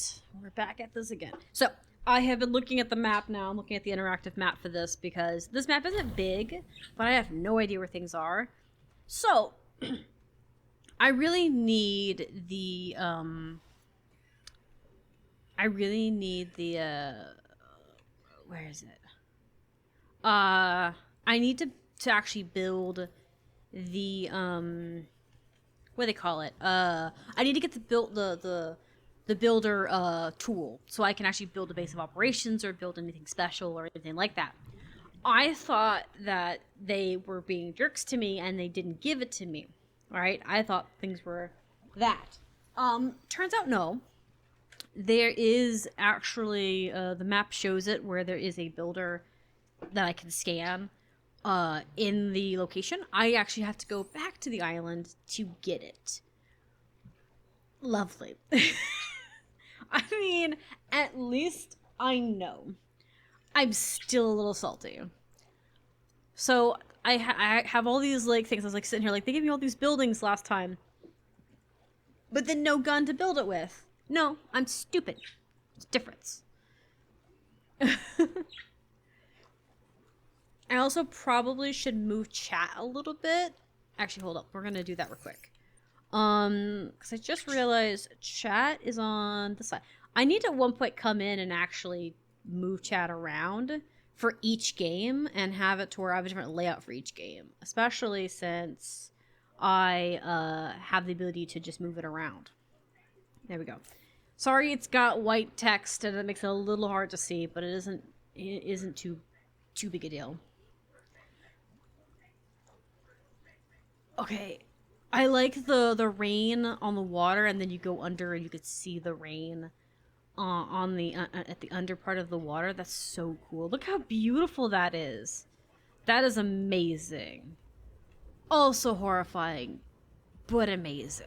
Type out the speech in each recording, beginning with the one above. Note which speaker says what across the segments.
Speaker 1: Alright, we're back at this again. So, I have been looking at the map now. I'm looking at the interactive map for this because this map isn't big, but I have no idea where things are. So, I really need the, where is it? I need to actually build the, what do they call it? I need to get the builder tool so I can actually build a base of operations or build anything special or anything like that. I thought that they were being jerks to me and they didn't give it to me, right? I thought things were that. Turns out no. There is actually, the map shows it where there is a builder that I can scan in the location. I actually have to go back to the island to get it. Lovely. I mean, at least I know. I'm still a little salty. So I have all these like things. I was like sitting here like they gave me all these buildings last time, but then no gun to build it with. No, I'm stupid. It's a difference. I also probably should move chat a little bit. Actually, hold up. We're gonna do that real quick. Because I just realized chat is on the side. I need to at one point come in and actually move chat around for each game and have it to where I have a different layout for each game, especially since I have the ability to just move it around. There we go. Sorry, it's got white text and it makes it a little hard to see, but it isn't too big a deal. Okay. I like the rain on the water, and then you go under and you could see the rain on the at the under part of the water. That's so cool. Look how beautiful that is. That is amazing. Also horrifying, but amazing.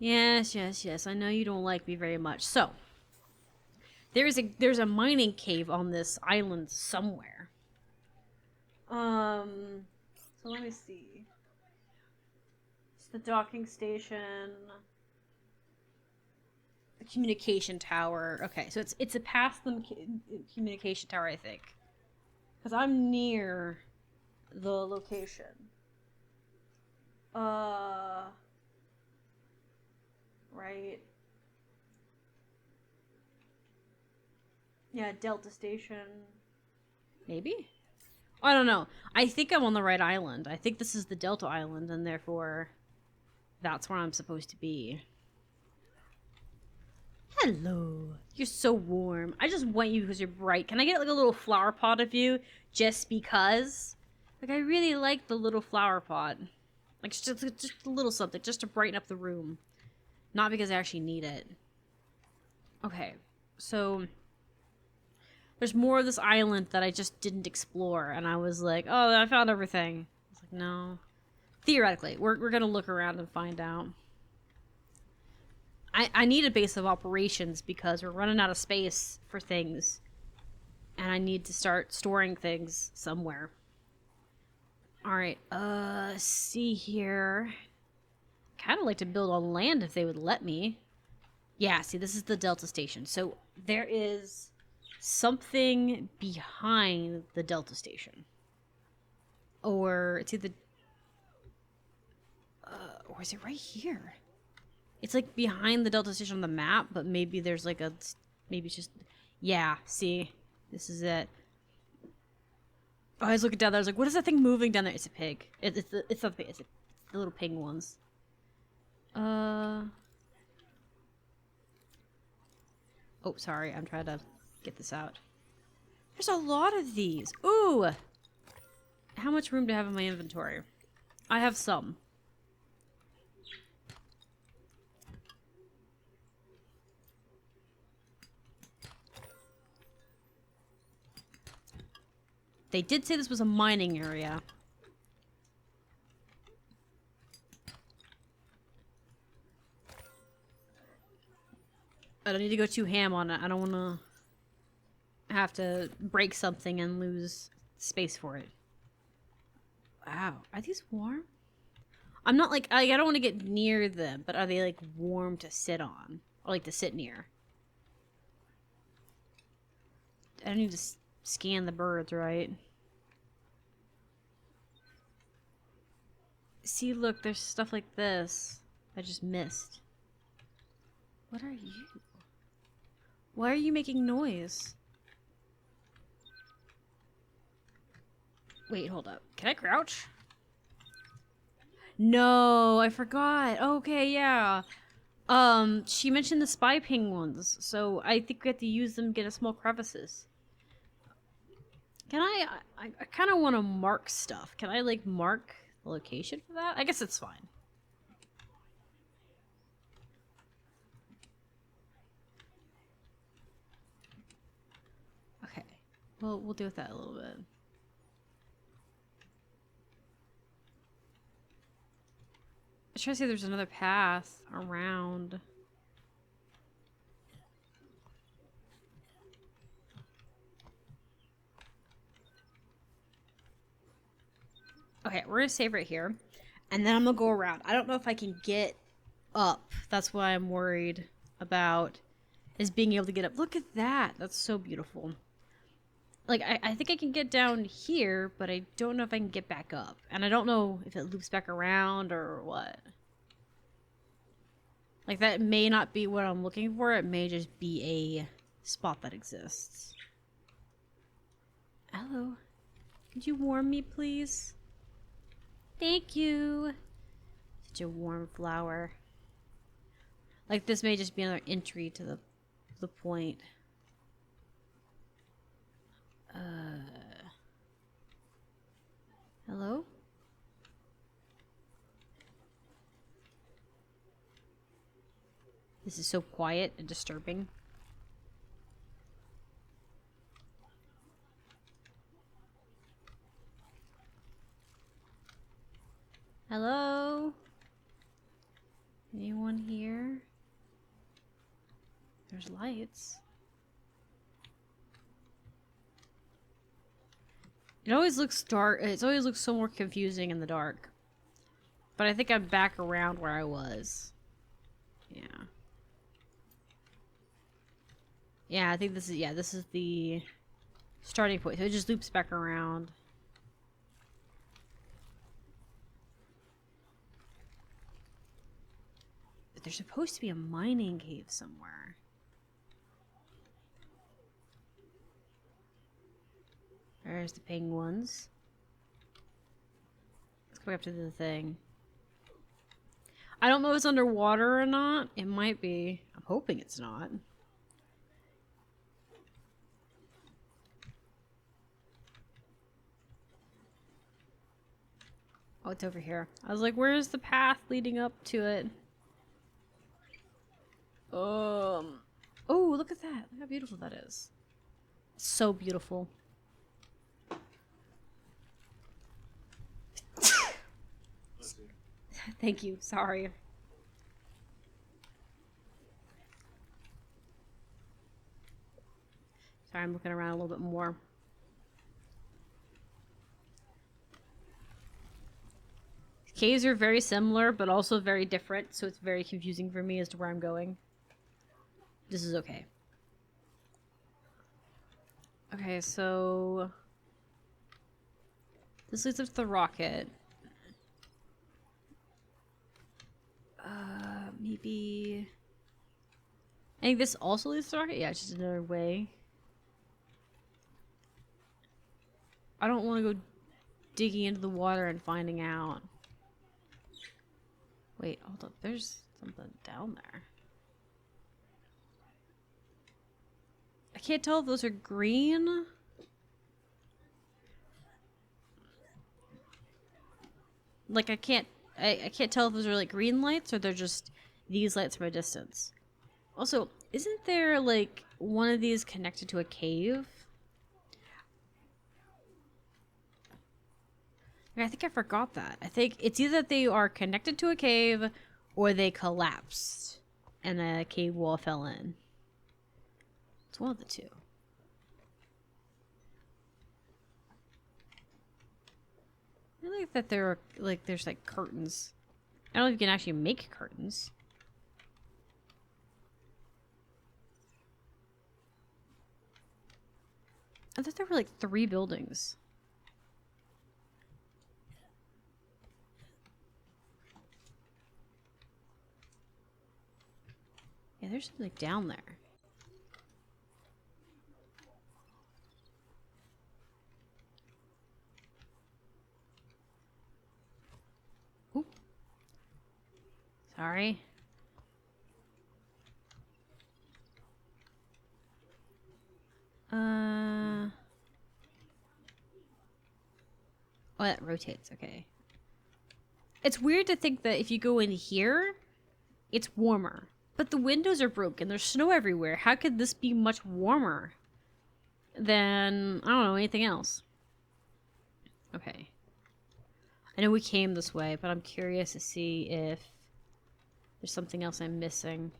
Speaker 1: Yes, yes, yes. I know you don't like me very much. So, there's a mining cave on this island somewhere. So let me see. The docking station, the communication tower. Okay, so it's a past the communication tower, I think, because I'm near the location. Right. Yeah, Delta Station. Maybe. I don't know. I think I'm on the right island. I think this is the Delta Island, and therefore that's where I'm supposed to be. Hello. You're so warm. I just want you because you're bright. Can I get like a little flower pot of you just because? Like, I really like the little flower pot. Like, just a little something just to brighten up the room. Not because I actually need it. Okay. So there's more of this island that I just didn't explore, and I was like, oh, I found everything. I was like, no. Theoretically, we're gonna look around and find out. I need a base of operations because we're running out of space for things, and I need to start storing things somewhere. Alright, see here. Kind of like to build on land if they would let me. Yeah, see, this is the Delta Station. So there is something behind the Delta Station. Or it's either... or is it right here? It's like behind the Delta Station on the map, but maybe there's like a... Maybe it's just... Yeah, see? This is it. Oh, I was looking down there. I was like, what is that thing moving down there? It's a pig. It's not the pig. It's the little pig ones. Oh, sorry. I'm trying to get this out. There's a lot of these. Ooh! How much room do I have in my inventory? I have some. They did say this was a mining area. I don't need to go too ham on it. I don't want to have to break something and lose space for it. Wow. Are these warm? I'm not like, I don't want to get near them, but are they like warm to sit on? I like to sit near. I don't need to scan the birds, right? See, look, there's stuff like this I just missed. What are you? Why are you making noise? Wait, hold up. Can I crouch? No, I forgot. Okay, yeah. She mentioned the spy penguins, so I think we have to use them to get a small crevices. Can I kind of want to mark stuff. Can I, like, mark the location for that? I guess it's fine. Okay. Well, we'll deal with that a little bit. I try to see if there's another path around. Okay, we're gonna save right here. And then I'm gonna go around. I don't know if I can get up. That's what I'm worried about, is being able to get up. Look at that. That's so beautiful. Like, I think I can get down here, but I don't know if I can get back up. And I don't know if it loops back around or what. Like, that may not be what I'm looking for. It may just be a spot that exists. Hello. Could you warm me, please? Thank you. Such a warm flower. Like, this may just be another entry to the point. Hello? This is so quiet and disturbing. Hello? Anyone here? There's lights. It always looks dark. It always looks so more confusing in the dark. But I think I'm back around where I was. Yeah. Yeah, I think this is the starting point. So it just loops back around. But there's supposed to be a mining cave somewhere. There's the penguins. Let's go back up to the thing. I don't know if it's underwater or not. It might be. I'm hoping it's not. Oh, it's over here. I was like, where's the path leading up to it? Oh, look at that. Look how beautiful that is. So beautiful. Thank you. Sorry. Sorry, I'm looking around a little bit more. Caves are very similar, but also very different, so it's very confusing for me as to where I'm going. This is okay. Okay, so this leads up to the rocket. Maybe I think this also leads to the rocket? Yeah, it's just another way. I don't want to go digging into the water and finding out. Wait, hold up. There's something down there. I can't tell if those are green. Like, I can't tell if those are like green lights or they're just these lights from a distance. Also, isn't there like one of these connected to a cave? I think I forgot that. I think it's either that they are connected to a cave or they collapsed and a cave wall fell in. It's one of the two. I like that there are like there's like curtains. I don't know if you can actually make curtains. I thought there were like 3 buildings. Yeah, there's something down there. Oop. Sorry. Oh, that rotates. Okay. It's weird to think that if you go in here, it's warmer. But the windows are broken. There's snow everywhere. How could this be much warmer than, I don't know, anything else? Okay. I know we came this way, but I'm curious to see if there's something else I'm missing.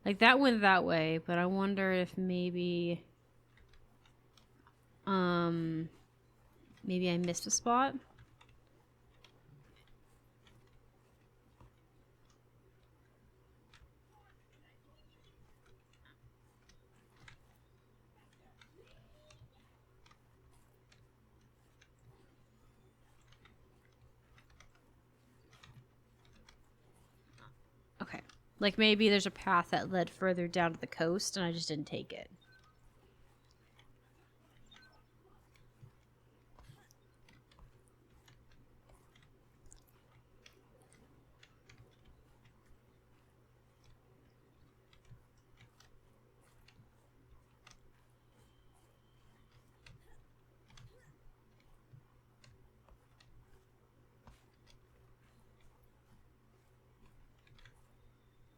Speaker 1: Like, that went that way, but I wonder if maybe... maybe I missed a spot? Okay. Like, maybe there's a path that led further down to the coast, and I just didn't take it.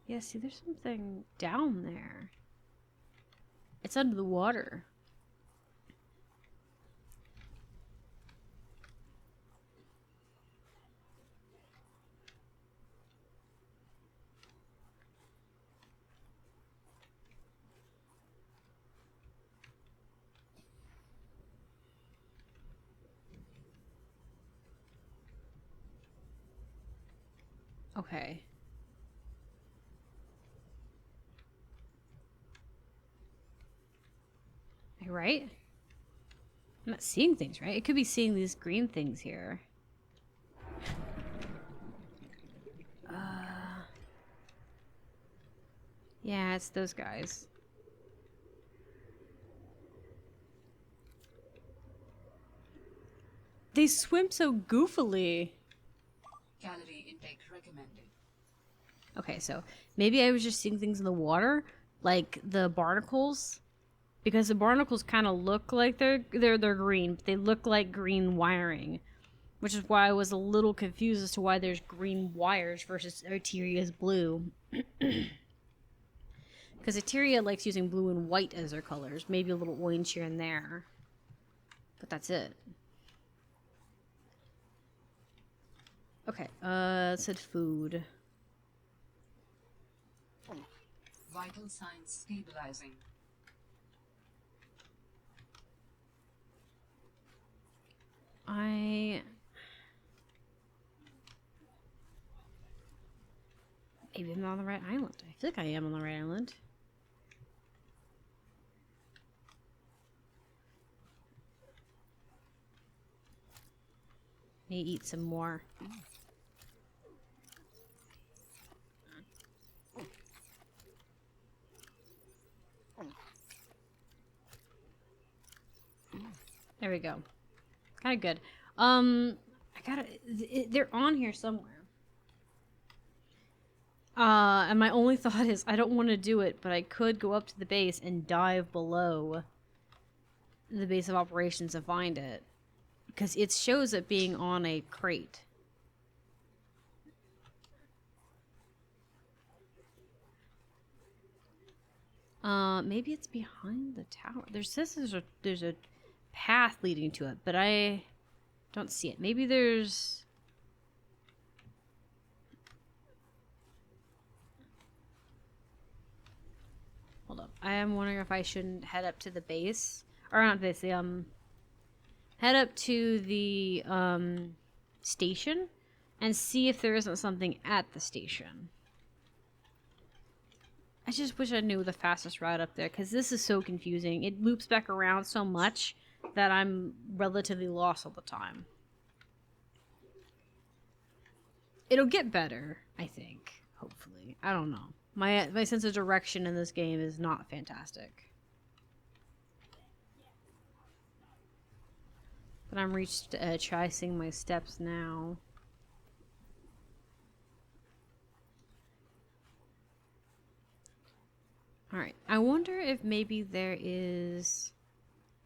Speaker 1: Yeah, see, there's something down there. It's under the water. Okay. Right? I'm not seeing things, right? It could be seeing these green things here. Yeah, it's those guys. They swim so goofily.
Speaker 2: Calorie intake recommended.
Speaker 1: Okay, so maybe I was just seeing things in the water, like the barnacles, because the barnacles kind of look like they're green, but they look like green wiring, which is why I was a little confused as to why there's green wires versus Arteria's blue. Because Arteria likes using blue and white as their colors, maybe a little orange here and there, but that's it. Okay, it said food.
Speaker 2: Vital signs stabilizing.
Speaker 1: Maybe I'm not on the right island. I feel like I am on the right island. May eat some more. There we go. Kind of good. They're on here somewhere. And my only thought is I don't want to do it, but I could go up to the base and dive below the base of operations to find it. Because it shows it being on a crate. Maybe it's behind the tower. There's a path leading to it, but I don't see it. Maybe there's... Hold up. I am wondering if I shouldn't head up to the base. Or not base, the, head up to the, station and see if there isn't something at the station. I just wish I knew the fastest route up there, because this is so confusing. It loops back around so much that I'm relatively lost all the time. It'll get better, I think. Hopefully. I don't know. My sense of direction in this game is not fantastic. But I'm tracing my steps now. Alright, I wonder if maybe there is...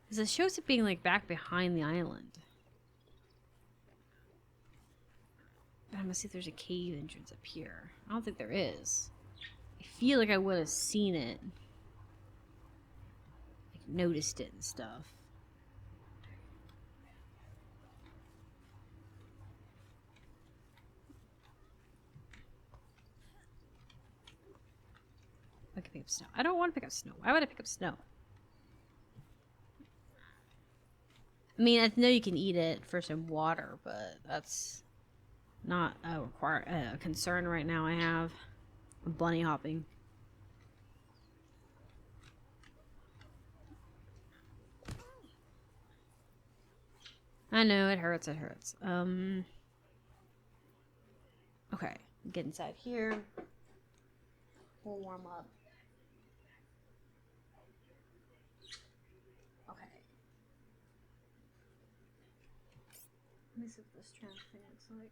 Speaker 1: Because it shows it being, like, back behind the island. But I'm gonna see if there's a cave entrance up here. I don't think there is. I feel like I would have seen it. Like, noticed it and stuff. I can pick up snow. I don't want to pick up snow. Why would I pick up snow? I mean, I know you can eat it for some water, but that's not a concern right now I have. I'm bunny hopping. I know, it hurts, it hurts. Okay, get inside here. We'll warm up. Okay. Let me see what this trans thing looks like.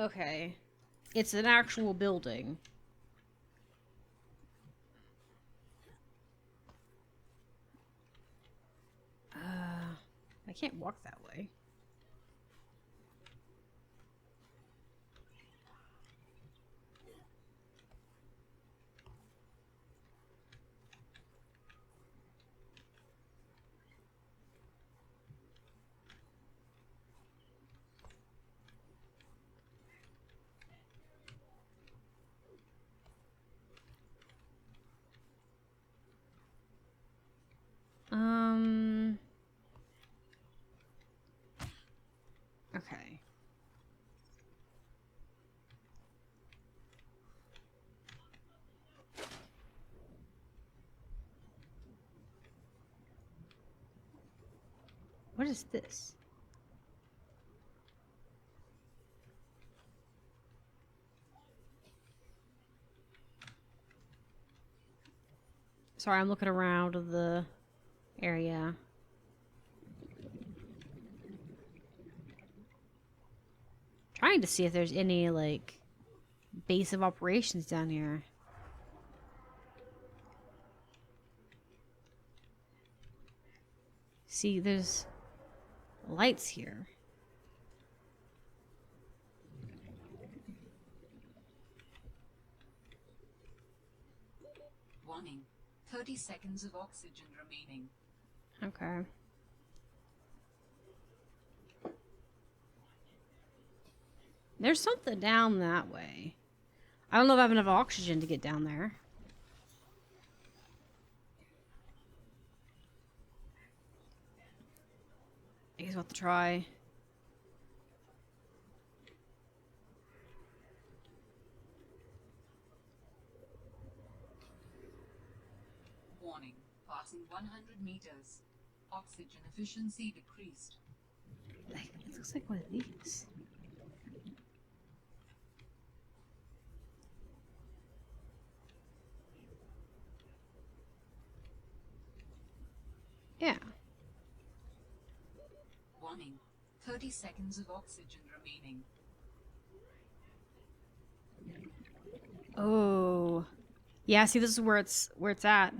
Speaker 1: Okay. It's an actual building. I can't walk that way. Okay. What is this? Sorry, I'm looking around the area. Trying to see if there's any, like, base of operations down here. See, there's lights here.
Speaker 2: Warning. 30 seconds of oxygen remaining.
Speaker 1: Okay. There's something down that way. I don't know if I have enough oxygen to get down there. I guess we'll have to try.
Speaker 2: Warning. Passing 100 meters. Oxygen efficiency decreased.
Speaker 1: It looks like one of these. Yeah.
Speaker 2: Warning. 30 seconds of oxygen remaining.
Speaker 1: Oh. Yeah, see, this is where it's at.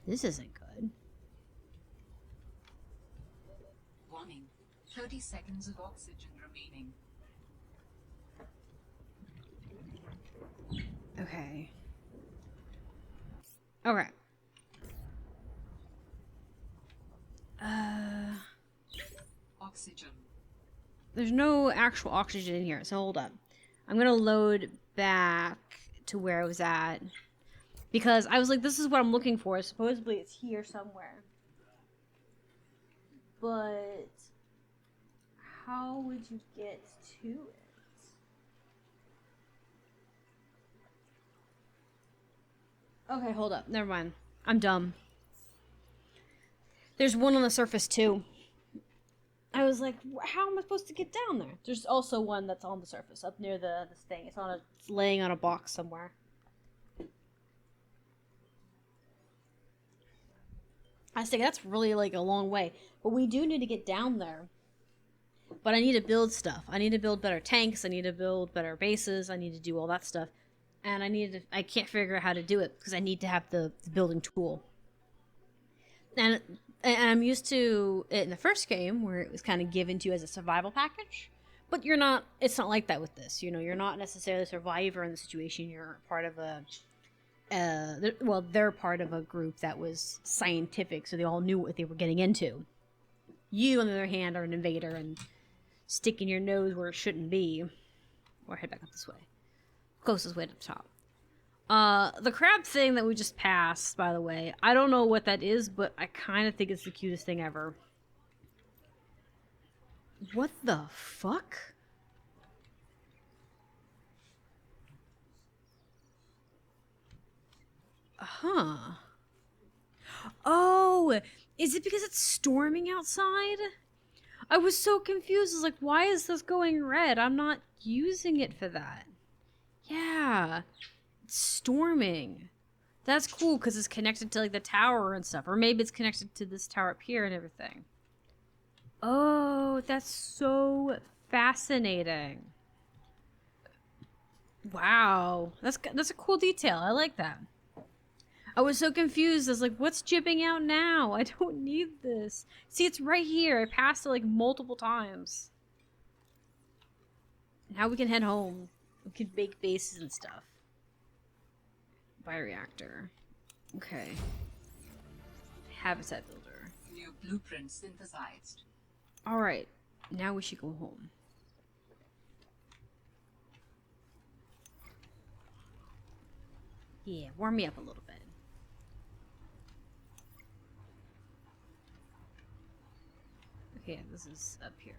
Speaker 1: This isn't good.
Speaker 2: Warning. 30 seconds of oxygen remaining.
Speaker 1: Okay. Okay.
Speaker 2: Oxygen.
Speaker 1: There's no actual oxygen in here, so hold up. I'm gonna load back to where I was at. Because I was like, this is what I'm looking for. Supposedly it's here somewhere. But would you get to it? Okay, hold up. Never mind. I'm dumb. There's one on the surface too. I was like, how am I supposed to get down there? There's also one that's on the surface, up near this thing. It's laying on a box somewhere. I was thinking that's really like a long way, but we do need to get down there. But I need to build stuff. I need to build better tanks. I need to build better bases. I need to do all that stuff, and I can't figure out how to do it because I need to have the building tool. And I'm used to it in the first game where it was kind of given to you as a survival package, but it's not like that with this. You're not necessarily a survivor in the situation. You're part of they're part of a group that was scientific, so they all knew what they were getting into. You, on the other hand, are an invader and sticking your nose where it shouldn't be. Or head back up this way. Closest way to the top. The crab thing that we just passed, by the way, I don't know what that is, but I kind of think it's the cutest thing ever. What the fuck? Huh. Oh, is it because it's storming outside? I was so confused. I was like, why is this going red? I'm not using it for that. Yeah. It's storming. That's cool because it's connected to like the tower and stuff. Or maybe it's connected to this tower up here and everything. Oh, that's so fascinating. Wow. That's a cool detail. I like that. I was so confused. I was like, what's jibbing out now? I don't need this. See, it's right here. I passed it like multiple times. Now we can head home. We can bake bases and stuff. Bioreactor. Okay. Habitat builder.
Speaker 2: New blueprint synthesized.
Speaker 1: Alright. Now we should go home. Yeah, warm me up a little bit. Okay, this is up here.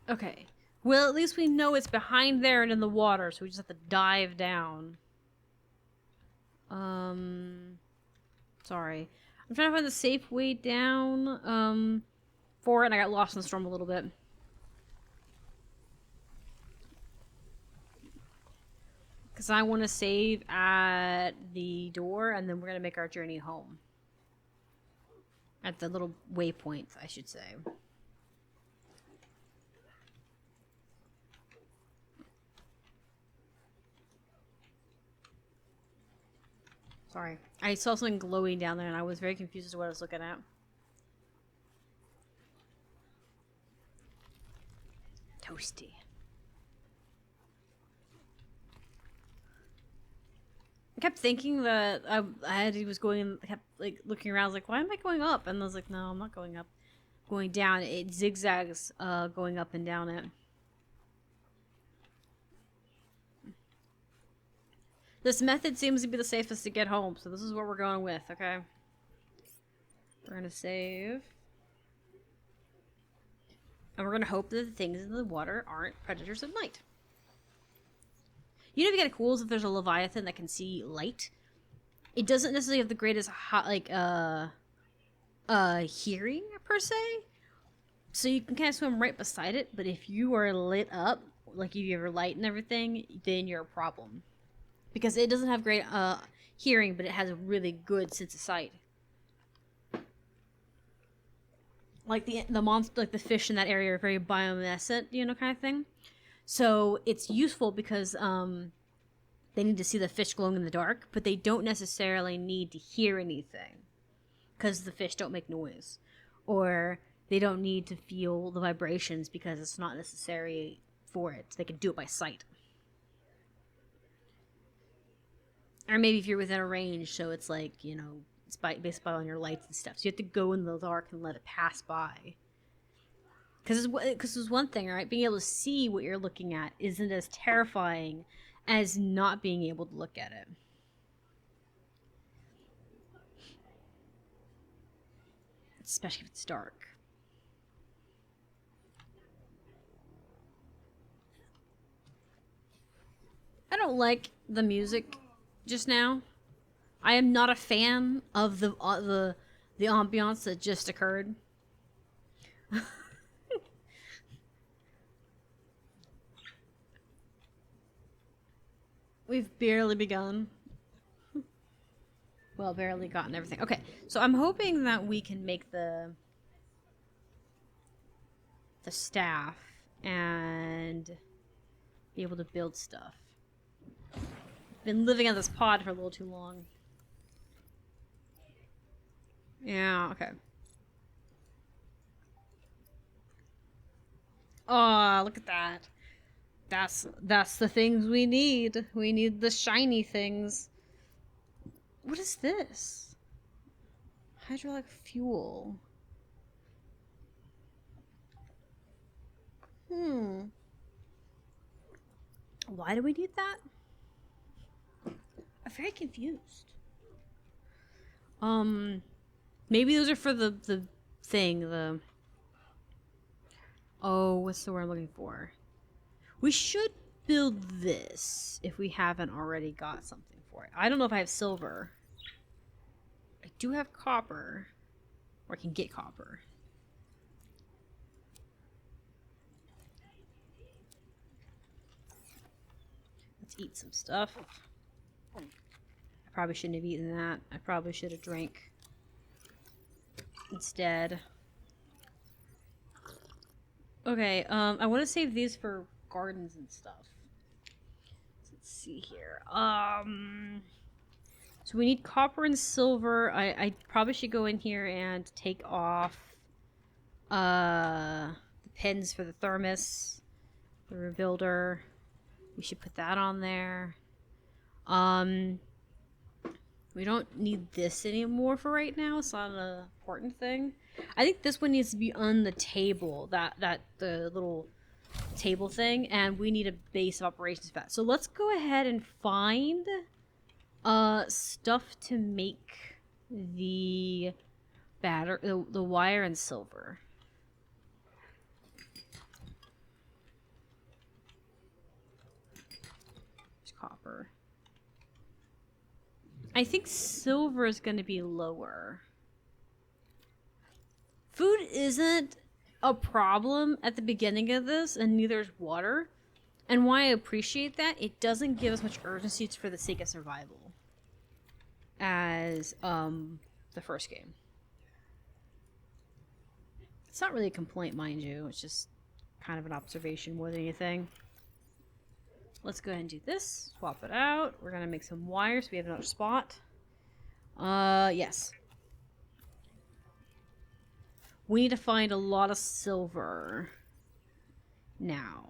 Speaker 1: Okay. Well, at least we know it's behind there and in the water, so we just have to dive down. Sorry. I'm trying to find the safe way down, for it, and I got lost in the storm a little bit. Because I want to save at the door, and then we're going to make our journey home. At the little waypoint, I should say. Sorry. I saw something glowing down there, and I was very confused as to what I was looking at. Toasty. I kept thinking that he was going, kept like looking around. I was like, why am I going up? And I was like, no, I'm not going up. Going down. It zigzags going up and down it. This method seems to be the safest to get home, so this is what we're going with, okay? We're gonna save. And we're gonna hope that the things in the water aren't predators at night. You know, if you get cool is if there's a Leviathan that can see light. It doesn't necessarily have the greatest hearing per se. So you can kind of swim right beside it, but if you are lit up, like if you have light and everything, then you're a problem. Because it doesn't have great hearing, but it has a really good sense of sight. Like the monster, like the fish in that area are very bioluminescent, kind of thing. So it's useful because they need to see the fish glowing in the dark, but they don't necessarily need to hear anything because the fish don't make noise, or they don't need to feel the vibrations because it's not necessary for it. They can do it by sight. Or maybe if you're within a range, so it's like, it's based on your lights and stuff. So you have to go in the dark and let it pass by. Because there's one thing, right? Being able to see what you're looking at isn't as terrifying as not being able to look at it. especially if it's dark. I don't like the music just now. I am not a fan of the ambiance that just occurred. We've barely begun. Well, barely gotten everything. Okay, so I'm hoping that we can make the staff and be able to build stuff. Been living on this pod for a little too long. Yeah, okay. Oh, look at that. That's the things we need. We need the shiny things. What is this? Hydraulic fuel. Why do we need that? I'm very confused. Maybe those are for the thing, the... Oh, what's the word I'm looking for? We should build this if we haven't already got something for it. I don't know if I have silver. I do have copper. Or I can get copper. Let's eat some stuff. I probably shouldn't have eaten that. I probably should have drank instead. Okay, I want to save these for gardens and stuff. Let's see here. So we need copper and silver. I probably should go in here and take off the pins for the thermos, the rebuilder. We should put that on there. We don't need this anymore for right now. It's not an important thing. I think this one needs to be on the table, the little table thing, and we need a base of operations for that. So let's go ahead and find stuff to make the the wire and silver. There's copper. I think silver is going to be lower. Food isn't a problem at the beginning of this, and neither is water. And why I appreciate that, it doesn't give us much urgency for the sake of survival as the first game. It's not really a complaint, mind you. It's just kind of an observation more than anything. Let's go ahead and do this. Swap it out. We're going to make some wires so we have another spot. Yes. We need to find a lot of silver now.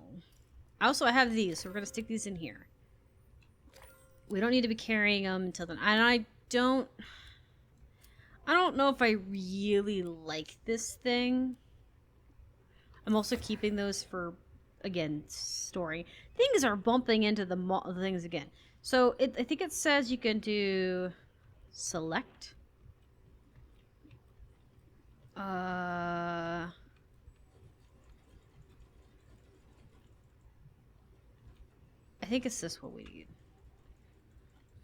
Speaker 1: Also, I have these, so we're going to stick these in here. We don't need to be carrying them until then. And I don't know if I really like this thing. I'm also keeping those for, again, story. Things are bumping into the things again. So I think it says you can do select. I think it's this what we need.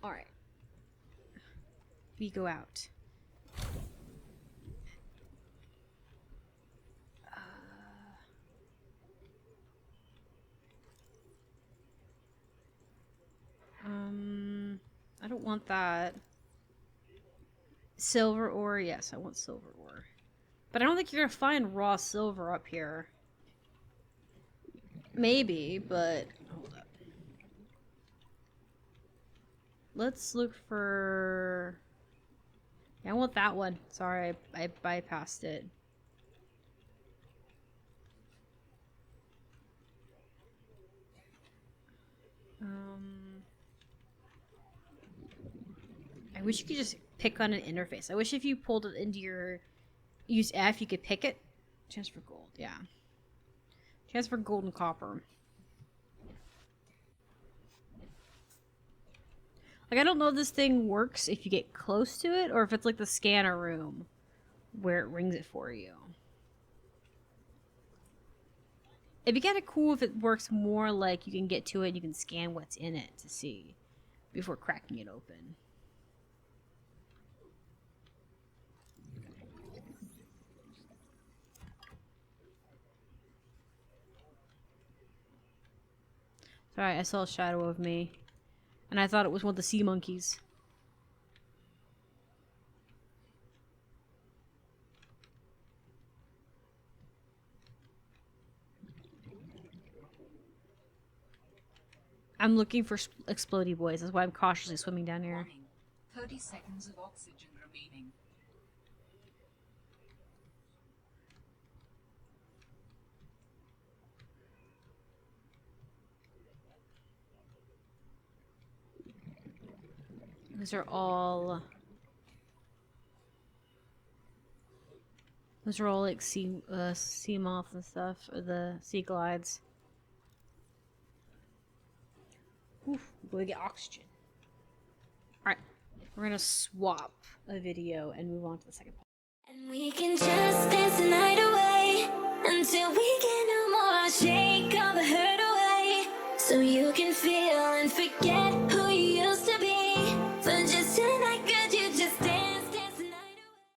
Speaker 1: Alright. We go out. I don't want that. Silver ore, yes, I want silver ore. But I don't think you're gonna find raw silver up here. Maybe, but hold up. Let's look for... Yeah, I want that one. Sorry, I bypassed it. I wish you could just pick on an interface. I wish if you pulled it into your... Use F, you could pick it. Chance for gold, yeah. Chance for gold and copper. Like, I don't know if this thing works if you get close to it, or if it's like the scanner room, where it rings it for you. It'd be kind of cool if it works more like you can get to it and you can scan what's in it to see before cracking it open. Sorry, I saw a shadow of me. And I thought it was one of the sea monkeys. I'm looking for explodey boys. That's why I'm cautiously swimming down here.
Speaker 2: Warning. 30 seconds of oxygen remaining.
Speaker 1: Those are all like sea moths and stuff, or the sea glides. Oof, we get oxygen. Alright, we're gonna swap a video and move on to the second part.
Speaker 3: And we can just dance the night away.